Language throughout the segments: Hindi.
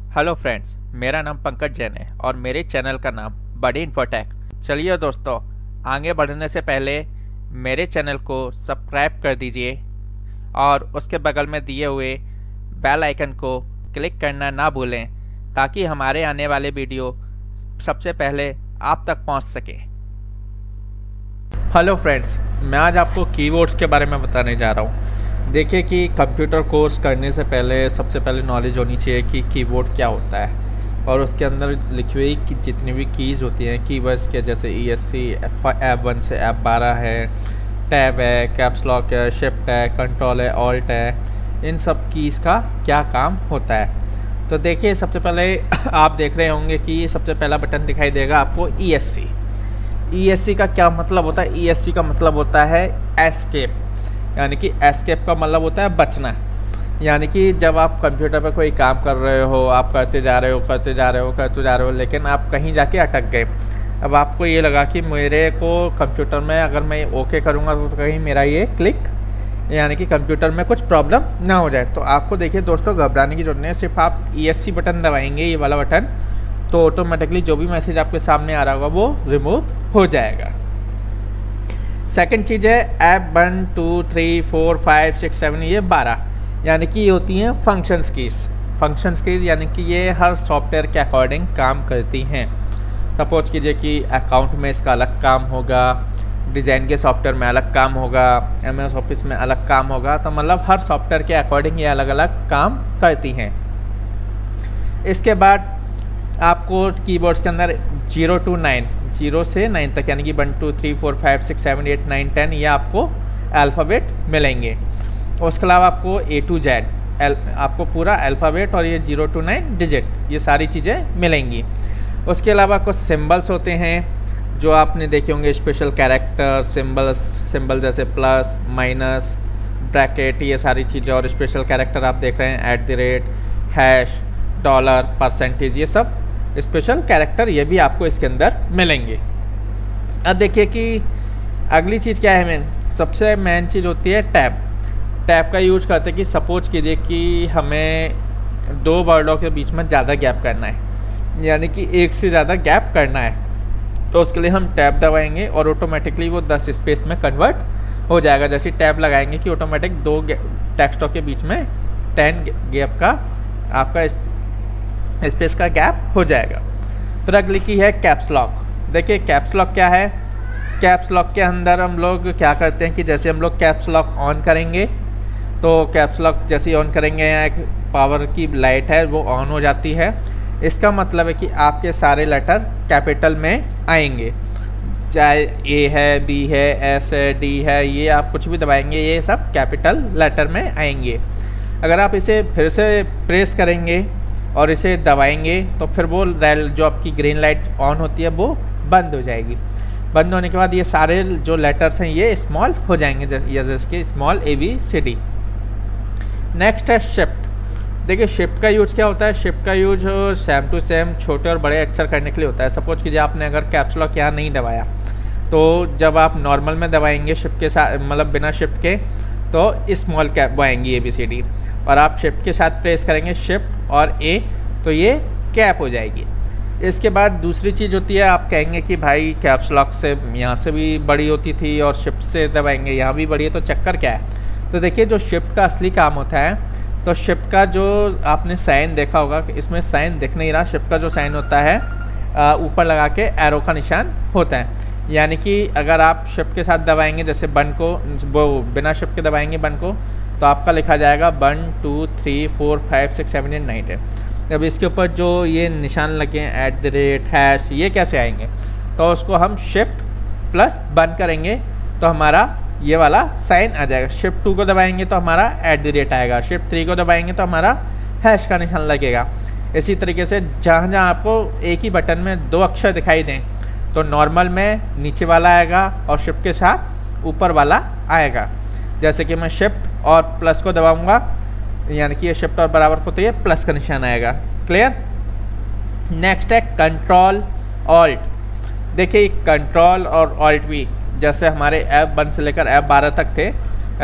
हेलो फ्रेंड्स, मेरा नाम पंकज जैन है और मेरे चैनल का नाम बडी इन्फोटेक। चलिए दोस्तों, आगे बढ़ने से पहले मेरे चैनल को सब्सक्राइब कर दीजिए और उसके बगल में दिए हुए बेल आइकन को क्लिक करना ना भूलें ताकि हमारे आने वाले वीडियो सबसे पहले आप तक पहुंच सके। हेलो फ्रेंड्स, मैं आज आपको कीबोर्ड्स के बारे में बताने जा रहा हूं। देखिए कि कंप्यूटर कोर्स करने से पहले सबसे पहले नॉलेज होनी चाहिए कि कीबोर्ड क्या होता है और उसके अंदर लिखी हुई कि जितनी भी कीज़ होती हैं कीवर्ड्स के, जैसे ESC F1 से F12 है, टैब है, कैप्स लॉक है, शिफ्ट है, कंट्रोल है, ऑल्ट है, इन सब कीज़ का क्या काम होता है। तो देखिए, सबसे पहले आप देख रहे होंगे कि सबसे पहला बटन दिखाई देगा आपको ESC। ESC का क्या मतलब होता है? ESC का मतलब होता है एस्केप, यानी कि एस्केप का मतलब होता है बचना। यानी कि जब आप कंप्यूटर पर कोई काम कर रहे हो, आप करते जा रहे हो लेकिन आप कहीं जाके अटक गए। अब आपको ये लगा कि मेरे को कंप्यूटर में अगर मैं ओके करूँगा तो कहीं मेरा ये क्लिक यानी कि कंप्यूटर में कुछ प्रॉब्लम ना हो जाए। तो आपको देखिए दोस्तों, घबराने की जरूरत नहीं है। सिर्फ आप ESC बटन दबाएंगे, ये वाला बटन, तो ऑटोमेटिकली जो भी मैसेज आपके सामने आ रहा होगा वो रिमूव हो जाएगा। सेकंड चीज़ है F1 2 3 4 5 6 7, ये 12, यानी कि ये होती हैं फंक्शंस कीज़। फंक्शंस कीज़ यानी कि ये हर सॉफ्टवेयर के अकॉर्डिंग काम करती हैं। सपोज कीजिए कि अकाउंट में इसका अलग काम होगा, डिज़ाइन के सॉफ्टवेयर में अलग काम होगा, MS ऑफिस में अलग काम होगा। तो मतलब हर सॉफ्टवेयर के अकॉर्डिंग ये अलग अलग काम करती हैं। इसके बाद आपको कीबोर्ड्स के अंदर 0 to 9, 0 से 9 तक, यानी कि 1 2 3 4 5 6 7 8 9 10 ये आपको अल्फ़ाबेट मिलेंगे। उसके अलावा आपको A to Z आपको पूरा अल्फ़ाबेट और ये 0 to 9 डिजिट, ये सारी चीज़ें मिलेंगी। उसके अलावा कुछ सिंबल्स होते हैं जो आपने देखे होंगे, स्पेशल कैरेक्टर सिंबल जैसे प्लस, माइनस, ब्रैकेट, ये सारी चीज़ें। और स्पेशल कैरेक्टर आप देख रहे हैं @ हैश, डॉलर, परसेंटेज, ये सब स्पेशल कैरेक्टर, ये भी आपको इसके अंदर मिलेंगे। अब देखिए कि अगली चीज़ क्या है, सबसे मेन चीज़ होती है टैब। टैब का यूज करते हैं कि सपोज कीजिए कि हमें दो वर्डों के बीच में ज़्यादा गैप करना है, यानी कि एक से ज़्यादा गैप करना है, तो उसके लिए हम टैब दबाएंगे और ऑटोमेटिकली वो 10 स्पेस में कन्वर्ट हो जाएगा। जैसे टैब लगाएंगे कि ऑटोमेटिक दो टेक्स्टों के बीच में 10 गैप का आपका स्पेस का गैप हो जाएगा। फिर अगली की है कैप्स लॉक। देखिए कैप्स लॉक क्या है। कैप्स लॉक के अंदर हम लोग क्या करते हैं कि जैसे हम लोग कैप्स लॉक ऑन करेंगे तो कैप्स लॉक जैसे ही ऑन करेंगे, यहाँ एक पावर की लाइट है वो ऑन हो जाती है। इसका मतलब है कि आपके सारे लेटर कैपिटल में आएंगे, चाहे A है, B है, S है, D है, ये आप कुछ भी दबाएंगे ये सब कैपिटल लेटर में आएंगे। अगर आप इसे फिर से प्रेस करेंगे और इसे दबाएंगे तो फिर वो जो आपकी ग्रीन लाइट ऑन होती है वो बंद हो जाएगी। बंद होने के बाद ये सारे जो लेटर्स हैं ये स्मॉल हो जाएंगे, जैसे कि स्मॉल ABCD। नेक्स्ट है शिफ्ट। देखिए शिफ्ट का यूज क्या होता है। शिफ्ट का यूज सेम टू सेम छोटे और बड़े अक्षर करने के लिए होता है। सपोज कीजिए आपने अगर कैप्स लॉक यहाँ नहीं दबाया, तो जब आप नॉर्मल में दबाएंगे शिफ्ट के साथ, मतलब बिना शिफ्ट के, तो स्मॉल कैप वो आएंगी ABCD, और आप शिफ्ट के साथ प्रेस करेंगे शिफ्ट और A, तो ये कैप हो जाएगी। इसके बाद दूसरी चीज़ होती है, आप कहेंगे कि भाई कैप्स लॉक से यहाँ से भी बड़ी होती थी और शिफ्ट से दबाएंगे यहाँ भी बड़ी है, तो चक्कर क्या है। तो देखिए जो शिफ्ट का असली काम होता है, तो शिफ्ट का जो आपने साइन देखा होगा, इसमें साइन दिख नहीं रहा, शिफ्ट का जो साइन होता है ऊपर लगा के एरो का निशान होता है। यानी कि अगर आप शिफ्ट के साथ दबाएंगे, जैसे 1 को, वो बिना शिफ्ट के दबाएंगे 1 को, तो आपका लिखा जाएगा 1 2 3 4 5 6 7 8 9 10। अब इसके ऊपर जो ये निशान लगे हैं @ हैश, ये कैसे आएंगे, तो उसको हम शिफ्ट प्लस 1 करेंगे तो हमारा ये वाला साइन आ जाएगा। शिफ्ट 2 को दबाएंगे तो हमारा @ आएगा, शिफ्ट 3 को दबाएंगे तो हमारा हैश का निशान लगेगा। इसी तरीके से जहाँ जहाँ आपको एक ही बटन में 2 अक्षर दिखाई दें, तो नॉर्मल में नीचे वाला आएगा और शिफ्ट के साथ ऊपर वाला आएगा। जैसे कि मैं शिफ्ट और प्लस को दबाऊंगा, यानी कि ये शिफ्ट और बराबर को, तो ये प्लस का निशान आएगा। क्लियर। नेक्स्ट है कंट्रोल ऑल्ट। देखिए कंट्रोल और ऑल्ट भी जैसे हमारे F1 से लेकर F12 तक थे,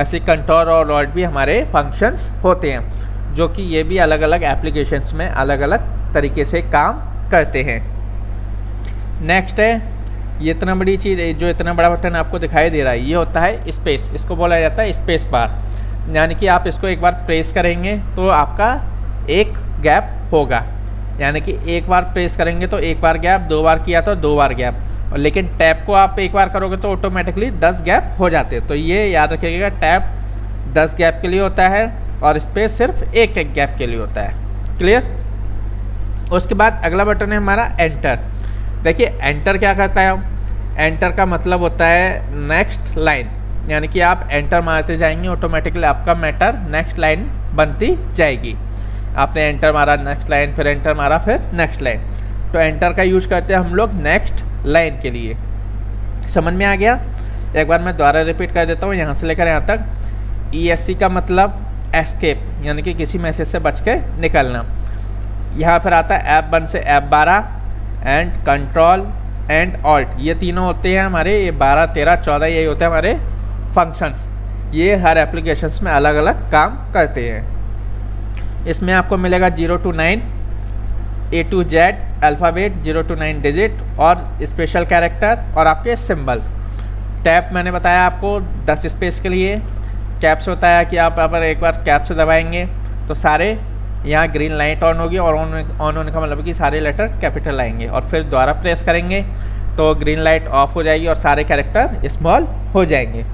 ऐसे कंट्रोल और ऑल्ट भी हमारे फंक्शंस होते हैं। जो कि ये भी अलग अलग एप्लीकेशंस में अलग अलग तरीके से काम करते हैं। नेक्स्ट है ये इतना बड़ी चीज़, जो इतना बड़ा बटन आपको दिखाई दे रहा है, ये होता है स्पेस। इसको बोला जाता है स्पेस बार, यानी कि आप इसको एक बार प्रेस करेंगे तो आपका एक गैप होगा, यानी कि एक बार प्रेस करेंगे तो एक बार गैप, 2 बार किया तो 2 बार गैप, और लेकिन टैप को आप एक बार करोगे तो ऑटोमेटिकली 10 गैप हो जाते हैं। तो ये याद रखिएगा, टैप 10 गैप के लिए होता है और स्पेस सिर्फ एक गैप के लिए होता है। क्लियर। उसके बाद अगला बटन है हमारा एंटर। देखिए एंटर क्या करता है, एंटर का मतलब होता है नेक्स्ट लाइन, यानी कि आप एंटर मारते जाएंगे ऑटोमेटिकली आपका मैटर नेक्स्ट लाइन बनती जाएगी। आपने एंटर मारा, नेक्स्ट लाइन, फिर एंटर मारा, फिर नेक्स्ट लाइन। तो एंटर का यूज करते हैं हम लोग नेक्स्ट लाइन के लिए। समझ में आ गया। एक बार मैं दोबारा रिपीट कर देता हूँ यहाँ से लेकर यहाँ तक। ESC का मतलब एस्केप, यानी कि किसी मैसेज से बच के निकलना। यहाँ फिर आता है F1 से F12 and control and alt, ये तीनों होते हैं हमारे, ये 12, 13, 14 यही होते हैं हमारे फंक्शंस। ये हर एप्लीकेशंस में अलग अलग काम करते हैं। इसमें आपको मिलेगा 0 to 9 A to Z alphabet, 0 to 9 digit और स्पेशल कैरेक्टर और आपके सिंबल्स। टैप मैंने बताया आपको 10 स्पेस के लिए। कैप्स होता है कि आप अगर एक बार कैप्स दबाएंगे तो सारे यहाँ ग्रीन लाइट ऑन होगी, और ऑन होने का मतलब कि सारे लेटर कैपिटल आएंगे, और फिर दोबारा प्रेस करेंगे तो ग्रीन लाइट ऑफ हो जाएगी और सारे कैरेक्टर स्मॉल हो जाएंगे।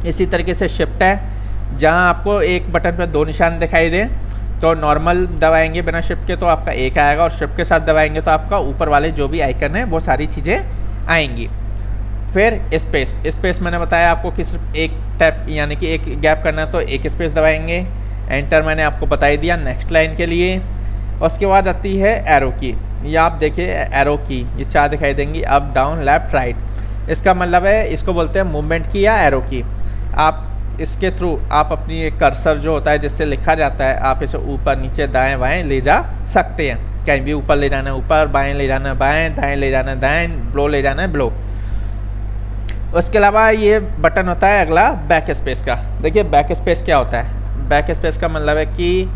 इसी तरीके से शिफ्ट है, जहाँ आपको एक बटन पर 2 निशान दिखाई दें तो नॉर्मल दबाएंगे बिना शिफ्ट के तो आपका एक आएगा, और शिफ्ट के साथ दबाएंगे तो आपका ऊपर वाले जो भी आइकन है वो सारी चीज़ें आएंगी। फिर स्पेस, स्पेस मैंने बताया आपको कि सिर्फ एक टैप यानी कि एक गैप करना है तो एक स्पेस दबाएंगे। एंटर मैंने आपको बता ही दिया नेक्स्ट लाइन के लिए। उसके बाद आती है एरो की। ये आप देखिए एरो की, ये 4 दिखाई देंगी, अप डाउन लेफ्ट राइट। इसका मतलब है, इसको बोलते हैं मूवमेंट की या एरो की। आप इसके थ्रू आप अपनी एक कर्सर जो होता है जिससे लिखा जाता है, आप इसे ऊपर नीचे दाएं बाएं ले जा सकते हैं। कहीं भी ऊपर ले जाना है ऊपर, बाएं ले जाना है बाएं, दाएं ले जाना है दाएं, ब्लो ले जाना है ब्लो। उसके अलावा ये बटन होता है अगला बैक स्पेस का। देखिए बैक स्पेस क्या होता है। बैक स्पेस का मतलब है कि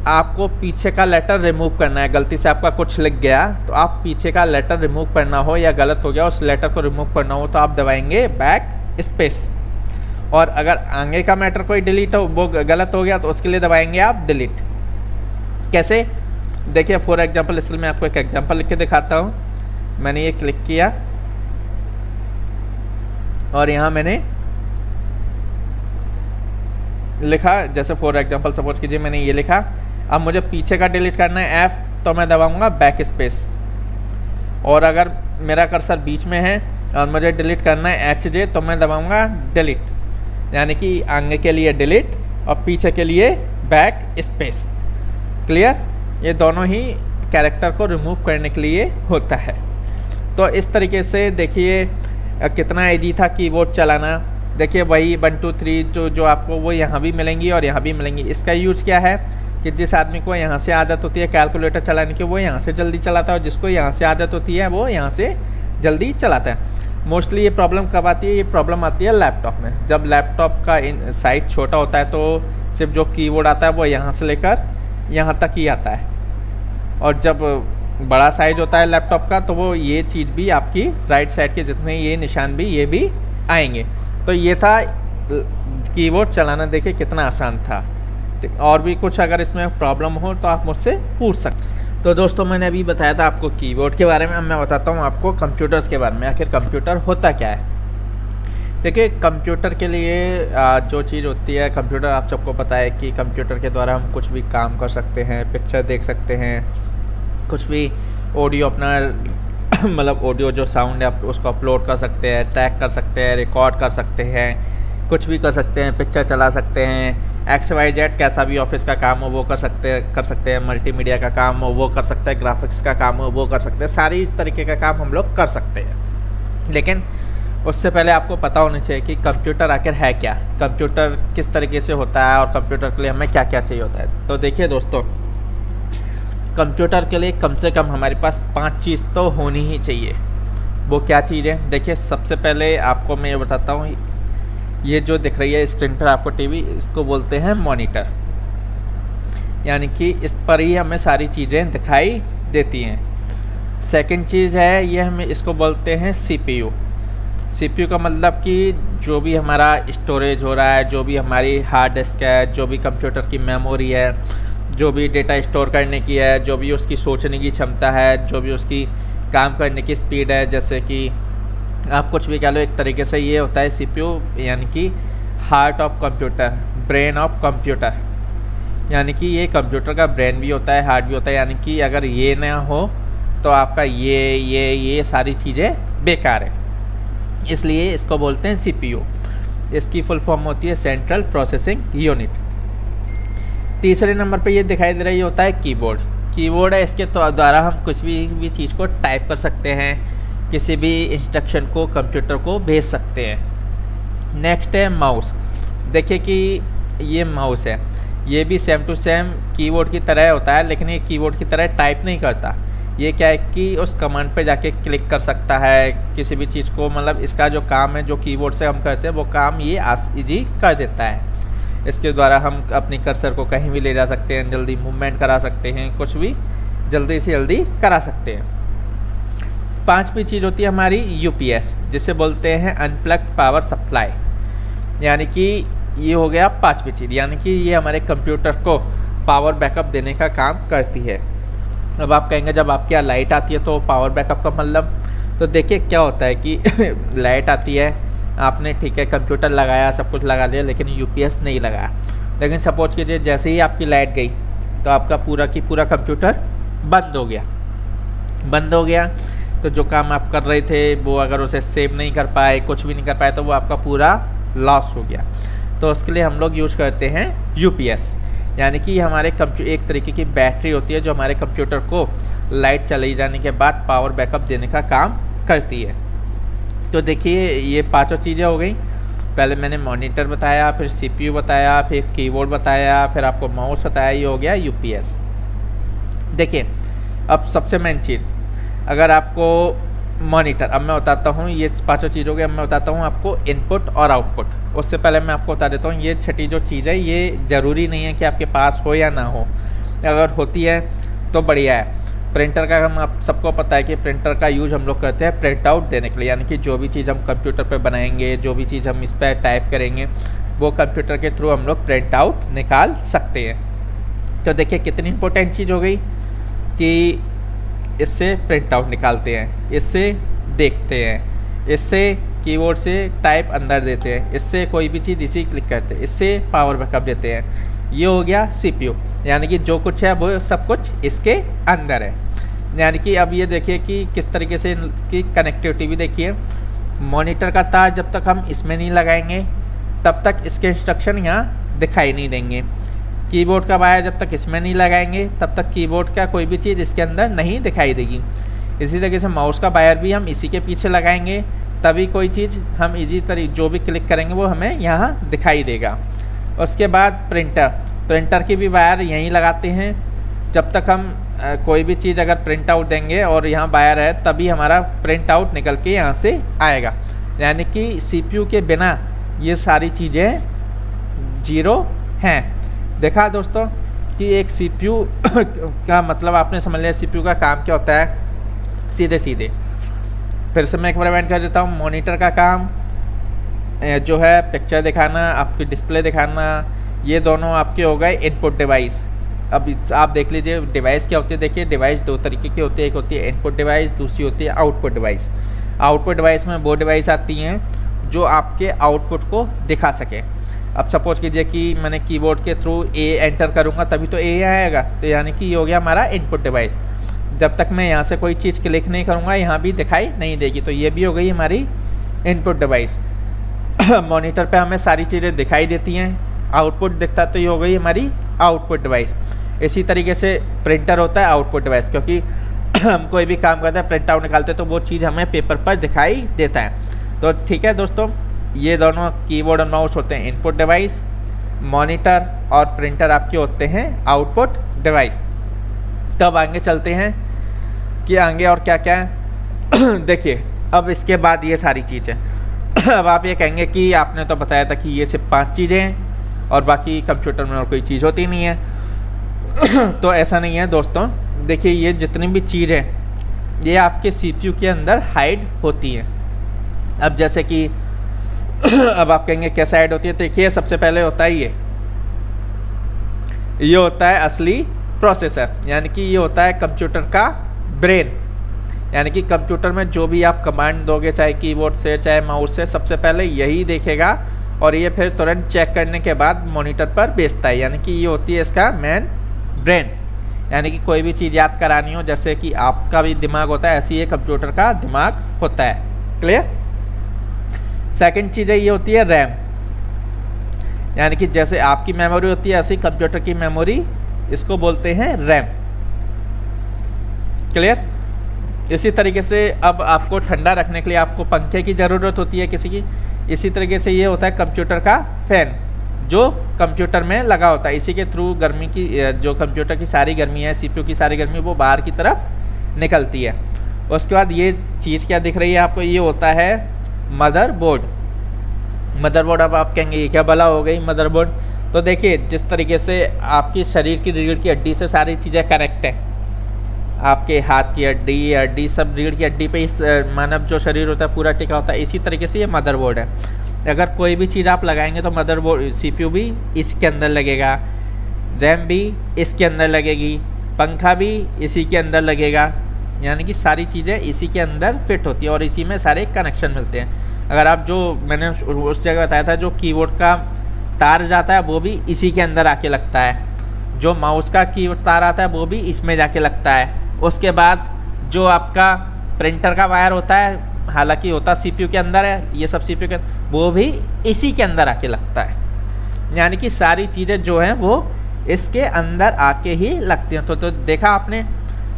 आपको पीछे का लेटर रिमूव करना है। गलती से आपका कुछ लिख गया तो आप पीछे का लेटर रिमूव करना हो या गलत हो गया उस लेटर को रिमूव करना हो तो आप दबाएंगे बैक स्पेस। और अगर आगे का मैटर कोई डिलीट हो, वो गलत हो गया तो उसके लिए दबाएंगे आप डिलीट। कैसे, देखिए फॉर एग्जांपल इसलिए मैं आपको एक एग्जांपल लिख के दिखाता हूँ। मैंने ये क्लिक किया और यहाँ मैंने लिखा, जैसे फॉर एग्जांपल सपोज कीजिए मैंने ये लिखा। अब मुझे पीछे का डिलीट करना है F, तो मैं दबाऊंगा बैक स्पेस। और अगर मेरा कर्सर बीच में है और मुझे डिलीट करना है HJ, तो मैं दबाऊंगा डिलीट, यानी कि आगे के लिए डिलीट और पीछे के लिए बैक स्पेस। क्लियर। ये दोनों ही कैरेक्टर को रिमूव करने के लिए होता है। तो इस तरीके से देखिए कितना ईजी था कीबोर्ड चलाना। देखिए वही 1 2 3 जो आपको वो यहाँ भी मिलेंगी और यहाँ भी मिलेंगी। इसका यूज़ क्या है कि जिस आदमी को यहाँ से आदत होती है कैलकुलेटर चलाने की वो यहाँ से जल्दी चलाता है, और जिसको यहाँ से आदत होती है वो यहाँ से जल्दी चलाता है। मोस्टली ये प्रॉब्लम कब आती है, ये प्रॉब्लम आती है लैपटॉप में। जब लैपटॉप का साइज छोटा होता है तो सिर्फ जो कीबोर्ड आता है वो यहाँ से लेकर यहाँ तक ही आता है, और जब बड़ा साइज होता है लैपटॉप का तो वो ये चीज़ भी आपकी राइट साइड के जितने ये निशान भी ये भी आएंगे। तो ये था कीबोर्ड चलाना। देखिए कितना आसान था। और भी कुछ अगर इसमें प्रॉब्लम हो तो आप मुझसे पूछ सकते। तो दोस्तों मैंने अभी बताया था आपको कीबोर्ड के बारे में, अब मैं बताता हूँ आपको कंप्यूटर्स के बारे में। आखिर कंप्यूटर होता क्या है। देखिए कंप्यूटर के लिए जो चीज़ होती है, कंप्यूटर आप सबको पता है कि कंप्यूटर के द्वारा हम कुछ भी काम कर सकते हैं, पिक्चर देख सकते हैं, कुछ भी ऑडियो अपना मतलब ऑडियो जो साउंड है आप उसको अपलोड कर सकते हैं, ट्रैक कर सकते हैं, रिकॉर्ड कर सकते हैं, कुछ भी कर सकते हैं, पिक्चर चला सकते हैं, XYZ कैसा भी ऑफिस का काम हो वो कर सकते हैं, मल्टीमीडिया का काम हो वो कर सकते हैं, ग्राफिक्स का काम हो वो कर सकते हैं, सारी इस तरीके का काम हम लोग कर सकते हैं। लेकिन उससे पहले आपको पता होना चाहिए कि कंप्यूटर आखिर है क्या, कंप्यूटर किस तरीके से होता है और कंप्यूटर के लिए हमें क्या क्या चाहिए होता है। तो देखिए दोस्तों, कंप्यूटर के लिए कम से कम हमारे पास 5 चीज़ तो होनी ही चाहिए। वो क्या चीज़ है, देखिए सबसे पहले आपको मैं ये बताता हूँ। ये जो दिख रही है स्क्रीन पर आपको टीवी, इसको बोलते हैं मॉनिटर। यानी कि इस पर ही हमें सारी चीज़ें दिखाई देती हैं। सेकंड चीज़ है ये हमें इसको बोलते हैं CPU। CPU का मतलब कि जो भी हमारा स्टोरेज हो रहा है, जो भी हमारी हार्ड डिस्क है, जो भी कंप्यूटर की मेमोरी है, जो भी डेटा स्टोर करने की है, जो भी उसकी सोचने की क्षमता है, जो भी उसकी काम करने की स्पीड है, जैसे कि आप कुछ भी कह लो, एक तरीके से ये होता है CPU यानी कि heart of computer, brain of computer. यानी कि ये कंप्यूटर का ब्रेन भी होता है, हार्ट भी होता है। यानी कि अगर ये ना हो तो आपका ये सारी चीज़ें बेकार है, इसलिए इसको बोलते हैं CPU। इसकी फुल फॉर्म होती है सेंट्रल प्रोसेसिंग यूनिट। तीसरे नंबर पे ये दिखाई दे रहा है, ये होता है कीबोर्ड। कीबोर्ड है, इसके द्वारा हम कुछ भी चीज़ को टाइप कर सकते हैं, किसी भी इंस्ट्रक्शन को कंप्यूटर को भेज सकते हैं। नेक्स्ट है माउस। देखिए कि ये माउस है, ये भी सेम टू सेम कीबोर्ड की तरह होता है, लेकिन ये कीबोर्ड की तरह टाइप नहीं करता। ये क्या है कि उस कमांड पे जाके क्लिक कर सकता है किसी भी चीज़ को, मतलब इसका जो काम है जो कीबोर्ड से हम करते हैं वो काम ये ईजी कर देता है। इसके द्वारा हम अपनी कर्सर को कहीं भी ले जा सकते हैं, जल्दी मूवमेंट करा सकते हैं, कुछ भी जल्दी से जल्दी करा सकते हैं। पांचवी चीज़ होती है हमारी UPS, जिसे बोलते हैं अनप्लग्ड पावर सप्लाई। यानी कि ये हो गया पांचवी चीज़, यानी कि ये हमारे कंप्यूटर को पावर बैकअप देने का काम करती है। अब आप कहेंगे जब आपके यहाँ लाइट आती है तो पावर बैकअप का मतलब, तो देखिए क्या होता है कि लाइट आती है, आपने ठीक है कंप्यूटर लगाया, सब कुछ लगा लिया, लेकिन UPS नहीं लगाया। लेकिन सपोज कीजिए जैसे ही आपकी लाइट गई तो आपका पूरा की पूरा कंप्यूटर बंद हो गया। तो जो काम आप कर रहे थे वो अगर उसे सेव नहीं कर पाए, कुछ भी नहीं कर पाए, तो वो आपका पूरा लॉस हो गया। तो उसके लिए हम लोग यूज करते हैं UPS। यानी कि हमारे एक तरीके की बैटरी होती है जो हमारे कंप्यूटर को लाइट चली जाने के बाद पावर बैकअप देने का काम करती है। तो देखिए ये पांचों चीज़ें हो गई। पहले मैंने मॉनिटर बताया, फिर CPU बताया, फिर कीबोर्ड बताया, फिर आपको माउस बताया, ये हो गया UPS। देखिए अब सबसे मेन चीज़, अगर आपको मॉनिटर, अब मैं बताता हूँ ये पांचों चीज़ों के, अब मैं बताता हूँ आपको इनपुट और आउटपुट। उससे पहले मैं आपको बता देता हूँ ये छठी जो चीज़ है ये ज़रूरी नहीं है कि आपके पास हो या ना हो, अगर होती है तो बढ़िया है। प्रिंटर का हम आप सबको पता है कि प्रिंटर का यूज़ हम लोग करते हैं प्रिंट आउट देने के लिए, यानी कि जो भी चीज़ हम कंप्यूटर पर बनाएंगे, जो भी चीज़ हम इस पर टाइप करेंगे, वो कंप्यूटर के थ्रू हम लोग प्रिंट आउट निकाल सकते हैं। तो देखिए कितनी इंपॉर्टेंट चीज़ हो गई कि इससे प्रिंट आउट निकालते हैं, इससे देखते हैं, इससे कीबोर्ड से टाइप अंदर देते हैं, इससे कोई भी चीज़ इसी क्लिक करते हैं, इससे पावर बैकअप देते हैं। ये हो गया CPU, यानी कि जो कुछ है वो सब कुछ इसके अंदर है। यानी कि अब ये देखिए कि किस तरीके से की कनेक्टिविटी भी देखिए। मॉनिटर का तार जब तक हम इसमें नहीं लगाएंगे तब तक इसके इंस्ट्रक्शन यहाँ दिखाई नहीं देंगे। कीबोर्ड का वायर जब तक इसमें नहीं लगाएंगे तब तक कीबोर्ड का कोई भी चीज़ इसके अंदर नहीं दिखाई देगी। इसी तरीके से माउस का वायर भी हम इसी के पीछे लगाएंगे, तभी कोई चीज़ हम इजी तरीके जो भी क्लिक करेंगे वो हमें यहाँ दिखाई देगा। उसके बाद प्रिंटर की भी वायर यहीं लगाते हैं। जब तक हम कोई भी चीज़ अगर प्रिंट आउट देंगे और यहाँ वायर है तभी हमारा प्रिंट आउट निकल के यहाँ से आएगा। यानी कि CPU के बिना ये सारी चीज़ें जीरो हैं। देखा दोस्तों कि एक CPU का मतलब आपने समझ लिया CPU का काम क्या होता है। सीधे फिर से मैं एक बार रिवाइंड कर देता हूँ। मॉनिटर का काम जो है पिक्चर दिखाना, आपकी डिस्प्ले दिखाना, ये दोनों आपके हो गए इनपुट डिवाइस। अब आप देख लीजिए डिवाइस क्या होती है। देखिए डिवाइस दो तरीके की होती है, एक होती है इनपुट डिवाइस, दूसरी होती है आउटपुट डिवाइस। आउटपुट डिवाइस में वो डिवाइस आती हैं जो आपके आउटपुट को दिखा सके। अब सपोज कीजिए कि मैंने कीबोर्ड के थ्रू A एंटर करूँगा तभी तो A आएगा, तो यानी कि ये हो गया हमारा इनपुट डिवाइस। जब तक मैं यहाँ से कोई चीज़ क्लिक नहीं करूँगा यहाँ भी दिखाई नहीं देगी, तो ये भी हो गई हमारी इनपुट डिवाइस। मॉनिटर पे हमें सारी चीज़ें दिखाई देती हैं, आउटपुट दिखता तो ये हो गई हमारी आउटपुट डिवाइस। इसी तरीके से प्रिंटर होता है आउटपुट डिवाइस, क्योंकि हम कोई भी काम करते हैं प्रिंट आउट निकालते हैं तो वो चीज़ हमें पेपर पर दिखाई देता है। तो ठीक है दोस्तों, ये दोनों कीबोर्ड और माउस होते हैं इनपुट डिवाइस, मॉनिटर और प्रिंटर आपके होते हैं आउटपुट डिवाइस। तब आगे चलते हैं कि आगे और क्या क्या है। देखिए अब इसके बाद ये सारी चीज़ें अब आप ये कहेंगे कि आपने तो बताया था कि ये सिर्फ 5 चीज़ें हैं और बाकी कंप्यूटर में और कोई चीज़ होती नहीं है। तो ऐसा नहीं है दोस्तों, देखिए ये जितनी भी चीज़ है ये आपके सीपीयू के अंदर हाइड होती है। अब जैसे कि अब आप कहेंगे कैसे हाइड होती है, तो देखिए सबसे पहले होता है ये होता है असली प्रोसेसर, यानी कि ये होता है कंप्यूटर का ब्रेन। यानी कि कंप्यूटर में जो भी आप कमांड दोगे, चाहे कीबोर्ड से चाहे माउस से, सबसे पहले यही देखेगा और ये फिर तुरंत चेक करने के बाद मॉनिटर पर भेजता है। यानी कि ये होती है इसका मेन ब्रेन। यानी कि कोई भी चीज़ याद करानी हो, जैसे कि आपका भी दिमाग होता है, ऐसे ही कंप्यूटर का दिमाग होता है। क्लियर। सेकंड चीज़ है ये होती है रैम। यानी कि जैसे आपकी मेमोरी होती है ऐसी कंप्यूटर की मेमोरी, इसको बोलते हैं रैम। क्लियर। इसी तरीके से अब आपको ठंडा रखने के लिए आपको पंखे की ज़रूरत होती है किसी की। इसी तरीके से ये होता है कंप्यूटर का फैन, जो कंप्यूटर में लगा होता है। इसी के थ्रू गर्मी की, जो कंप्यूटर की सारी गर्मी है, सीपीयू की सारी गर्मी, वो बाहर की तरफ निकलती है। उसके बाद ये चीज़ क्या दिख रही है आपको, ये होता है मदरबोर्ड। मदरबोर्ड, अब आप कहेंगे ये क्या भला हो गई मदरबोर्ड। तो देखिए जिस तरीके से आपकी शरीर की रीढ़ की हड्डी से सारी चीज़ें कनेक्ट हैं, आपके हाथ की हड्डी सब रीढ़ की हड्डी पे इस मानव जो शरीर होता है पूरा टिका होता है। इसी तरीके से ये मदरबोर्ड है। अगर कोई भी चीज़ आप लगाएंगे तो मदरबोर्ड, सीपीयू भी इसके अंदर लगेगा, रैम भी इसके अंदर लगेगी, पंखा भी इसी के अंदर लगेगा। यानी कि सारी चीज़ें इसी के अंदर फिट होती है और इसी में सारे कनेक्शन मिलते हैं। अगर आप जो मैंने उस जगह बताया था, जो कीबोर्ड का तार जाता है वो भी इसी के अंदर आके लगता है, जो माउस का कीबोर्ड तार आता है वो भी इसमें जाके लगता है। उसके बाद जो आपका प्रिंटर का वायर होता है, हालांकि होता सीपीयू के अंदर है, ये सब सीपीयू के, वो भी इसी के अंदर आके लगता है। यानी कि सारी चीज़ें जो हैं वो इसके अंदर आके ही लगती हैं। तो देखा आपने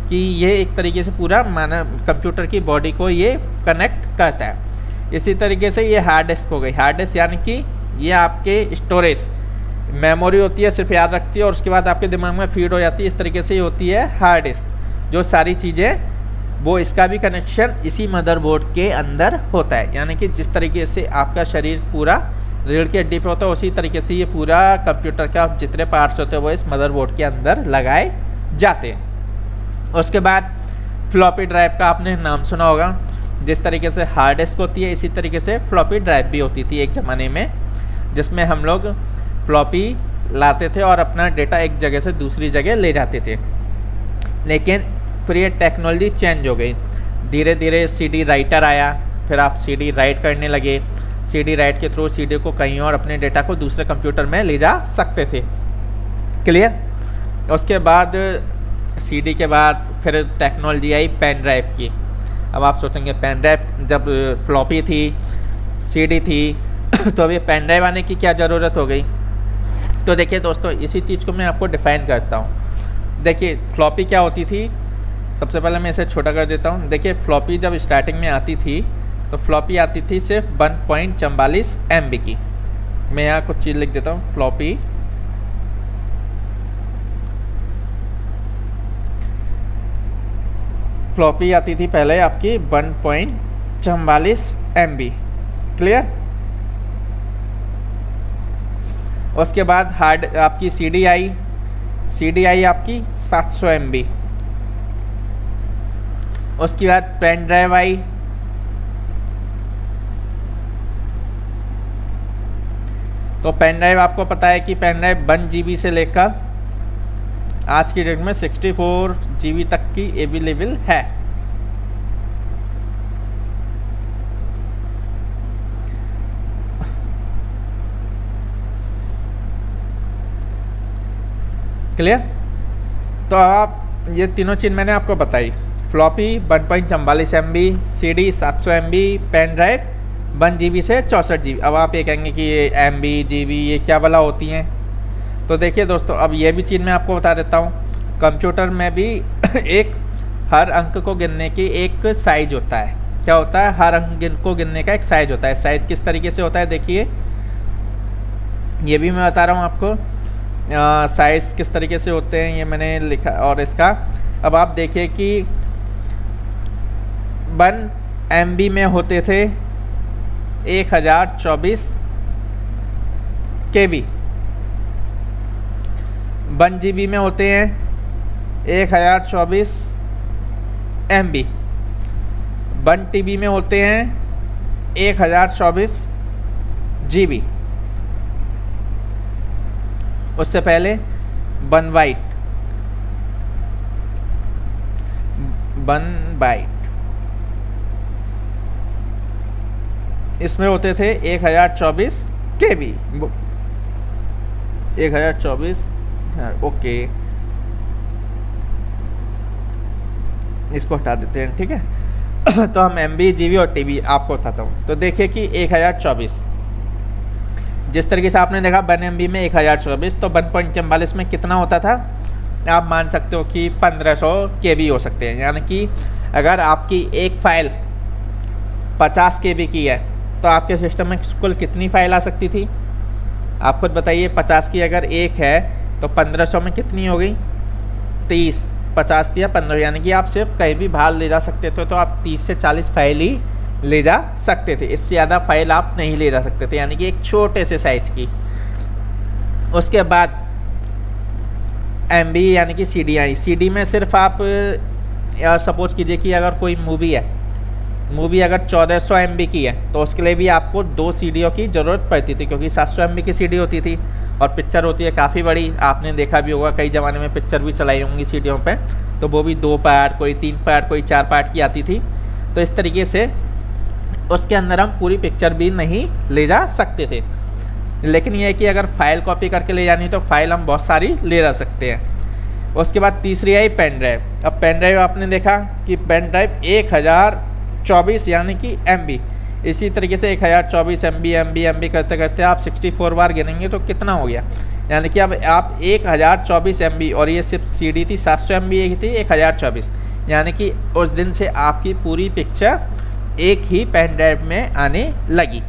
कि ये एक तरीके से पूरा मानव कंप्यूटर की बॉडी को ये कनेक्ट करता है। इसी तरीके से ये हार्ड डिस्क हो गई। हार्ड डिस्क यानी कि ये आपके स्टोरेज मेमोरी होती है, सिर्फ याद रखती है और उसके बाद आपके दिमाग में फीड हो जाती है। इस तरीके से ये होती है हार्ड डिस्क, जो सारी चीज़ें, वो इसका भी कनेक्शन इसी मदरबोर्ड के अंदर होता है। यानी कि जिस तरीके से आपका शरीर पूरा रीढ़ की हड्डी पे होता है, उसी तरीके से ये पूरा कंप्यूटर का जितने पार्ट्स होते हैं वो इस मदरबोर्ड के अंदर लगाए जाते हैं। उसके बाद फ्लॉपी ड्राइव का आपने नाम सुना होगा। जिस तरीके से हार्ड डिस्क होती है, इसी तरीके से फ्लॉपी ड्राइव भी होती थी एक ज़माने में, जिसमें हम लोग फ्लॉपी लाते थे और अपना डेटा एक जगह से दूसरी जगह ले जाते थे। लेकिन फिर ये टेक्नोलॉजी चेंज हो गई, धीरे धीरे सीडी राइटर आया, फिर आप सीडी राइट करने लगे। सीडी राइट के थ्रू सीडी को कहीं और अपने डेटा को दूसरे कंप्यूटर में ले जा सकते थे। क्लियर। उसके बाद सीडी के बाद फिर टेक्नोलॉजी आई पेन ड्राइव की। अब आप सोचेंगे पेन ड्राइव, जब फ्लॉपी थी, सीडी थी, तो अब ये पेन ड्राइव आने की क्या ज़रूरत हो गई। तो देखिए दोस्तों, इसी चीज़ को मैं आपको डिफ़ाइन करता हूँ। देखिए फ्लॉपी क्या होती थी, सबसे पहले मैं इसे छोटा कर देता हूँ। देखिए फ्लॉपी जब स्टार्टिंग में आती थी तो फ्लॉपी आती थी सिर्फ 1.44 MB की। मैं यहाँ कुछ चीज़ लिख देता हूँ। फ्लॉपी आती थी पहले आपकी 1.44 MB। क्लियर। उसके बाद हार्ड आपकी सीडी आई आपकी 700 MB। उसके बाद पेन ड्राइव आई, तो पेन ड्राइव आपको पता है कि पेन ड्राइव 1 GB से लेकर आज की डेट में 64 GB तक की अवेलेबल है। क्लियर। तो आप ये तीनों चीज़ मैंने आपको बताई, floppy 1.44 MB, CD 700 MB, pen drive 1 GB से 64 GB। अब आप ये कहेंगे कि ये MB GB ये क्या भला होती हैं। तो देखिए दोस्तों, अब ये भी चीज़ मैं आपको बता देता हूँ। कंप्यूटर में भी एक हर अंक को गिनने की एक साइज होता है। क्या होता है, हर अंक को गिनने का एक साइज होता है। साइज किस तरीके से होता है देखिए, ये भी मैं बता रहा हूँ आपको। साइज किस तरीके से होते हैं ये मैंने लिखा। और इसका अब आप देखिए कि 1 MB में होते थे 1024 KB, 1 GB में होते हैं 1024 MB, 1 TB में होते हैं 1024 GB। उससे पहले 1 बाइट इसमें होते थे 1024 KB, 1024। ओके, इसको हटा देते हैं, ठीक है। तो हम MB, GB और TB आपको बताता हूँ। तो देखिए कि 1024 जिस तरीके से आपने देखा 1 MB में 1024, तो 1.44 में कितना होता था, आप मान सकते हो कि 1500 KB हो सकते हैं। यानी कि अगर आपकी एक फ़ाइल 50 KB की है तो आपके सिस्टम में कुल कितनी फ़ाइल आ सकती थी, आप खुद बताइए। 50 की अगर एक है तो 1500 में कितनी हो गई, 30, 50 या 15, यानी कि आप सिर्फ कहीं भी बाहर ले जा सकते थे। तो आप 30 से 40 फाइल ही ले जा सकते थे, इससे ज़्यादा फाइल आप नहीं ले जा सकते थे, यानी कि एक छोटे से साइज की। उसके बाद MB यानी कि CD में सिर्फ आप सपोज कीजिए कि अगर कोई मूवी है, मूवी अगर 1400 MB की है तो उसके लिए भी आपको 2 CDओं की ज़रूरत पड़ती थी, क्योंकि 700 MB की CD होती थी और पिक्चर होती है काफ़ी बड़ी। आपने देखा भी होगा, कई ज़माने में पिक्चर भी चलाई होंगी सीडीओं पे, तो वो भी 2 पार्ट, कोई 3 पार्ट, कोई 4 पार्ट की आती थी। तो इस तरीके से उसके अंदर हम पूरी पिक्चर भी नहीं ले जा सकते थे। लेकिन यह है कि अगर फाइल कॉपी करके ले जानी तो फाइल हम बहुत सारी ले जा सकते हैं। उसके बाद तीसरी आई पेन ड्राइव। अब पेन ड्राइव आपने देखा कि पेन ड्राइव 1024 यानी कि MB, इसी तरीके से 1024 MB करते करते आप 64 बार गिनेंगे तो कितना हो गया, यानी कि अब आप 1024 MB, और ये सिर्फ CD थी 700 MB की थी 1024, यानी कि उस दिन से आपकी पूरी पिक्चर एक ही पेन ड्राइव में आने लगी।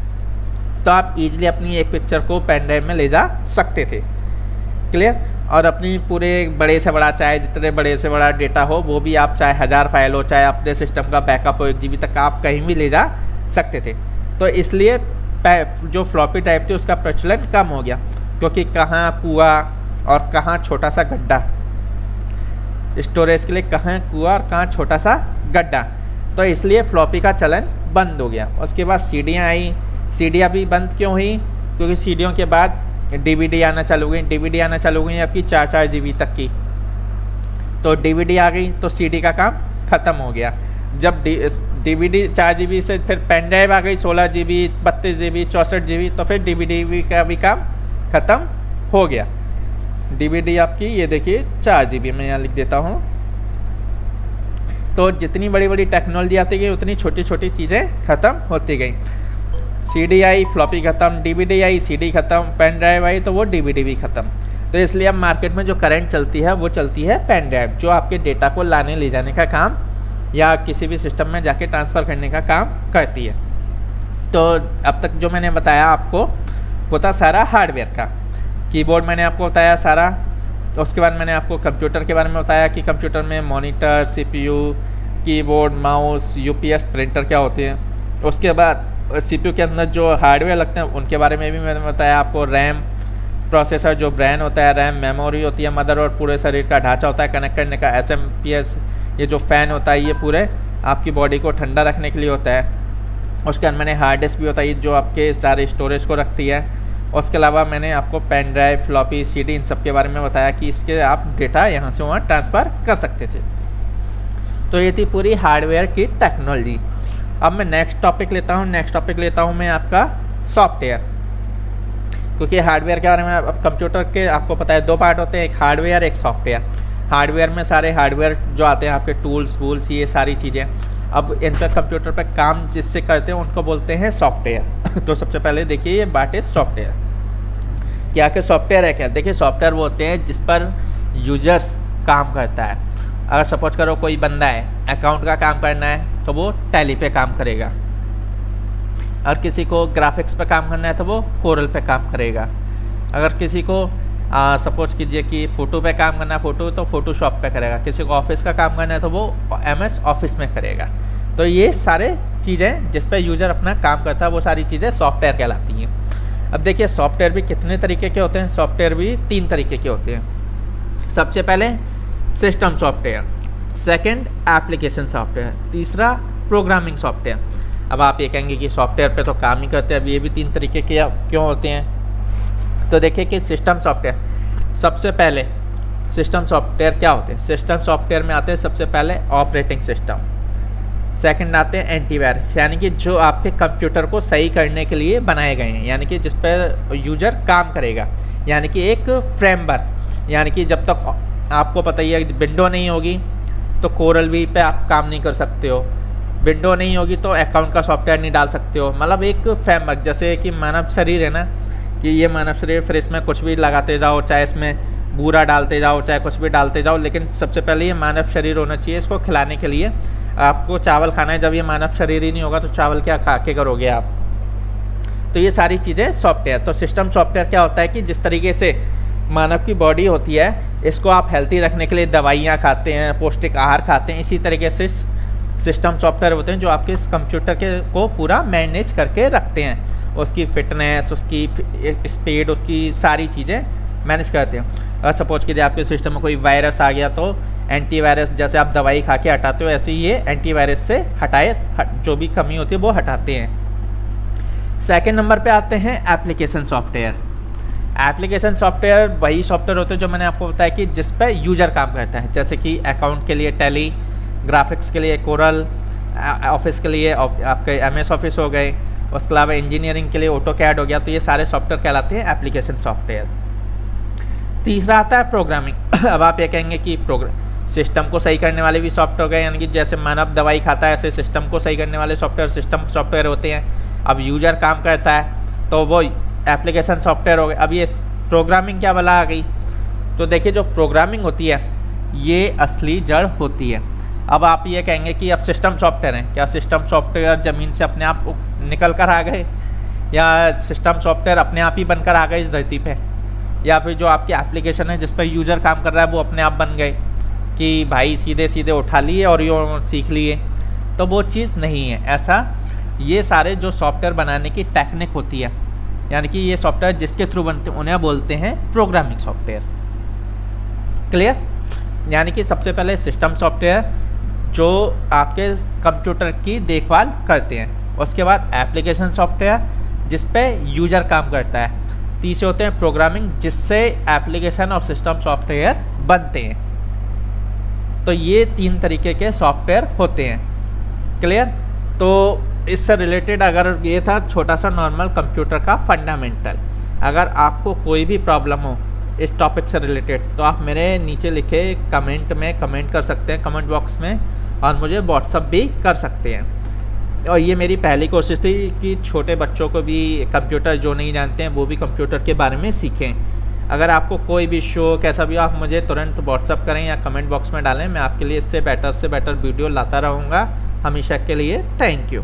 तो आप इजीली अपनी एक पिक्चर को पेन ड्राइव में ले जा सकते थे। क्लियर। और अपनी पूरे बड़े से बड़ा, चाहे जितने बड़े से बड़ा डेटा हो वो भी आप, चाहे 1000 फाइल हो, चाहे अपने सिस्टम का बैकअप हो 1 GB तक, आप कहीं भी ले जा सकते थे। तो इसलिए जो फ्लॉपी टाइप थी उसका प्रचलन कम हो गया, क्योंकि कहाँ कुआं और कहाँ छोटा सा गड्ढा, स्टोरेज के लिए कहाँ कुआं और कहाँ छोटा सा गड्ढा, तो इसलिए फ्लॉपी का चलन बंद हो गया। उसके बाद सीडियाँ आई। सीडियाँ भी बंद क्यों हुई, क्योंकि सीडियों के बाद DVD आना चालू गई। DVD आना चालू गई आपकी 4-4 GB तक की, तो DVD आ गई तो CD का काम ख़त्म हो गया। जब DVD 4 GB से फिर पेन ड्राइव आ गई 16 GB, 32 GB, 64 GB, तो फिर DVD का भी काम ख़त्म हो गया। DVD आपकी ये देखिए 4 GB, मैं यहाँ लिख देता हूँ। तो जितनी बड़ी बड़ी टेक्नोलॉजी आती गई उतनी छोटी छोटी चीज़ें ख़त्म होती गई। CD आई, फ्लॉपी ख़त्म, DVD आई, CD ख़त्म, पेन ड्राइव आई तो वो DVD भी ख़त्म। तो इसलिए अब मार्केट में जो करंट चलती है वो चलती है पेन ड्राइव, जो आपके डेटा को लाने ले जाने का काम या किसी भी सिस्टम में जाके ट्रांसफ़र करने का काम करती है। तो अब तक जो मैंने बताया आपको वो था सारा हार्डवेयर का। कीबोर्ड मैंने आपको बताया सारा। उसके बाद मैंने आपको कंप्यूटर के बारे में बताया कि कंप्यूटर में monitor, CPU, keyboard, mouse, UPS, printer क्या होते हैं। उसके बाद CPU के अंदर जो हार्डवेयर लगते हैं उनके बारे में भी मैंने बताया आपको। रैम, प्रोसेसर जो ब्रेन होता है, रैम, मेमोरी होती है, मदर और पूरे शरीर का ढांचा होता है कनेक्ट करने का, SMPS, ये जो फ़ैन होता है ये पूरे आपकी बॉडी को ठंडा रखने के लिए होता है। उसके अंदर मैंने हार्ड डिस्क भी होता है जो आपके सारे स्टोरेज को रखती है। उसके अलावा मैंने आपको पेन ड्राइव, फ्लॉपी, CD इन सब के बारे में बताया कि इसके आप डेटा यहाँ से वहाँ ट्रांसफ़र कर सकते थे। तो ये थी पूरी हार्डवेयर की टेक्नोलॉजी। अब मैं नेक्स्ट टॉपिक लेता हूँ मैं आपका सॉफ्टवेयर, क्योंकि हार्डवेयर के बारे में अब कंप्यूटर के आपको पता है 2 पार्ट होते हैं, एक हार्डवेयर एक सॉफ्टवेयर। हार्डवेयर में सारे हार्डवेयर जो आते हैं आपके टूल्स ये सारी चीज़ें, अब इन पर कंप्यूटर पर काम जिससे करते हैं उनको बोलते हैं सॉफ्टवेयर। तो सबसे पहले देखिए ये बात है सॉफ्टवेयर। क्या कि सॉफ्टवेयर है क्या, देखिए सॉफ्टवेयर वो होते हैं जिस पर यूजर्स काम करता है। अगर सपोज करो कोई बंदा है, अकाउंट का काम करना है तो वो टैली पे काम करेगा, और किसी को ग्राफिक्स पे काम करना है तो वो कोरल पे काम करेगा। अगर किसी को सपोज कीजिए कि फ़ोटो पे काम करना है, फ़ोटो तो फ़ोटोशॉप पे करेगा। किसी को ऑफिस का काम करना है तो वो MS ऑफिस में करेगा। तो ये सारे चीज़ें जिस पे यूज़र अपना काम करता है वो सारी चीज़ें सॉफ्टवेयर कहलाती हैं। अब देखिए सॉफ्टवेयर भी कितने तरीके के होते हैं। सॉफ्टवेयर भी 3 तरीके के होते हैं। सबसे पहले system software, second application software, तीसरा प्रोग्रामिंग सॉफ्टवेयर। अब आप ये कहेंगे कि सॉफ्टवेयर पे तो काम ही करते हैं, अब ये भी 3 तरीके के क्यों होते हैं? तो देखिए कि सिस्टम सॉफ्टवेयर, सबसे पहले सिस्टम सॉफ्टवेयर क्या होते हैं? सिस्टम सॉफ्टवेयर में आते हैं सबसे पहले ऑपरेटिंग सिस्टम, सेकंड आते हैं एंटीवायरस, यानी कि जो आपके कंप्यूटर को सही करने के लिए बनाए गए हैं, यानी कि जिस पर यूजर काम करेगा, यानी कि एक फ्रेमवर्क, यानी कि जब तक आपको पता ही है विंडो नहीं होगी तो कोरल वी पे आप काम नहीं कर सकते हो, विंडो नहीं होगी तो अकाउंट का सॉफ्टवेयर नहीं डाल सकते हो। मतलब एक फ्रेमवर्क, जैसे कि मानव शरीर है ना, कि ये मानव शरीर, फिर इसमें कुछ भी लगाते जाओ, चाहे इसमें बूरा डालते जाओ, चाहे कुछ भी डालते जाओ, लेकिन सबसे पहले ये मानव शरीर होना चाहिए इसको खिलाने के लिए। आपको चावल खाना है, जब ये मानव शरीर ही नहीं होगा तो चावल क्या खा के करोगे आप? तो ये सारी चीज़ें सॉफ्टवेयर। तो सिस्टम सॉफ्टवेयर क्या होता है कि जिस तरीके से मानव की बॉडी होती है, इसको आप हेल्थी रखने के लिए दवाइयाँ खाते हैं, पौष्टिक आहार खाते हैं, इसी तरीके से सिस्टम सॉफ्टवेयर होते हैं जो आपके इस कंप्यूटर के को पूरा मैनेज करके रखते हैं, उसकी फिटनेस, उसकी स्पीड, उसकी सारी चीज़ें मैनेज करते हैं। अगर सपोज कीजिए आपके सिस्टम में कोई वायरस आ गया तो एंटीवायरस, जैसे आप दवाई खा के हटाते हो, ऐसे ही ये एंटीवायरस से जो भी कमी होती है वो हटाते हैं। सेकंड नंबर पे आते हैं एप्लीकेशन सॉफ्टवेयर। एप्लीकेशन सॉफ्टवेयर वही सॉफ्टवेयर होते हैं जो मैंने आपको बताया कि जिस पर यूजर काम करता है, जैसे कि अकाउंट के लिए टैली, ग्राफिक्स के लिए कोरल, ऑफिस के लिए आपके MS ऑफिस हो गए, उसके अलावा इंजीनियरिंग के लिए ऑटोकैड हो गया। तो ये सारे सॉफ्टवेयर कहलाते हैं एप्लीकेशन सॉफ्टवेयर। तीसरा आता है प्रोग्रामिंग। अब आप ये कहेंगे कि सिस्टम को सही करने वाले भी सॉफ्टवेयर हो गए, यानी कि जैसे मानव दवाई खाता है ऐसे सिस्टम को सही करने वाले सॉफ्टवेयर सिस्टम सॉफ्टवेयर होते हैं। अब यूजर काम करता है तो वो एप्लीकेशन सॉफ्टवेयर हो गए। अब ये प्रोग्रामिंग क्या बला आ गई? तो देखिए जो प्रोग्रामिंग होती है ये असली जड़ होती है। अब आप ये कहेंगे कि अब सिस्टम सॉफ्टवेयर हैं, क्या सिस्टम सॉफ्टवेयर ज़मीन से अपने आप निकल कर आ गए, या सिस्टम सॉफ्टवेयर अपने आप ही बनकर आ गए इस धरती पे, या फिर जो आपकी एप्लीकेशन है जिस पर यूज़र काम कर रहा है वो अपने आप बन गए कि भाई सीधे सीधे उठा लिए और ये सीख लिए? तो वो चीज़ नहीं है ऐसा। ये सारे जो सॉफ्टवेयर बनाने की टेक्निक होती है, यानी कि ये सॉफ्टवेयर जिसके थ्रू बनते हैं उन्हें बोलते हैं प्रोग्रामिंग सॉफ्टवेयर। क्लियर? यानी कि सबसे पहले सिस्टम सॉफ्टवेयर जो आपके कंप्यूटर की देखभाल करते हैं, उसके बाद एप्लीकेशन सॉफ्टवेयर जिस पे यूजर काम करता है, तीसरे होते हैं प्रोग्रामिंग जिससे एप्लीकेशन और सिस्टम सॉफ्टवेयर बनते हैं। तो ये 3 तरीके के सॉफ्टवेयर होते हैं। क्लियर? तो इससे रिलेटेड अगर ये था छोटा सा नॉर्मल कंप्यूटर का फंडामेंटल। अगर आपको कोई भी प्रॉब्लम हो इस टॉपिक से रिलेटेड तो आप मेरे नीचे लिखे कमेंट में कमेंट कर सकते हैं, कमेंट बॉक्स में, और मुझे व्हाट्सअप भी कर सकते हैं। और ये मेरी पहली कोशिश थी कि छोटे बच्चों को भी कंप्यूटर जो नहीं जानते हैं वो भी कंप्यूटर के बारे में सीखें। अगर आपको कोई भी शो कैसा भी हो आप मुझे तुरंत व्हाट्सअप करें या कमेंट बॉक्स में डालें, मैं आपके लिए इससे बेटर वीडियो लाता रहूँगा हमेशा के लिए। Thank you.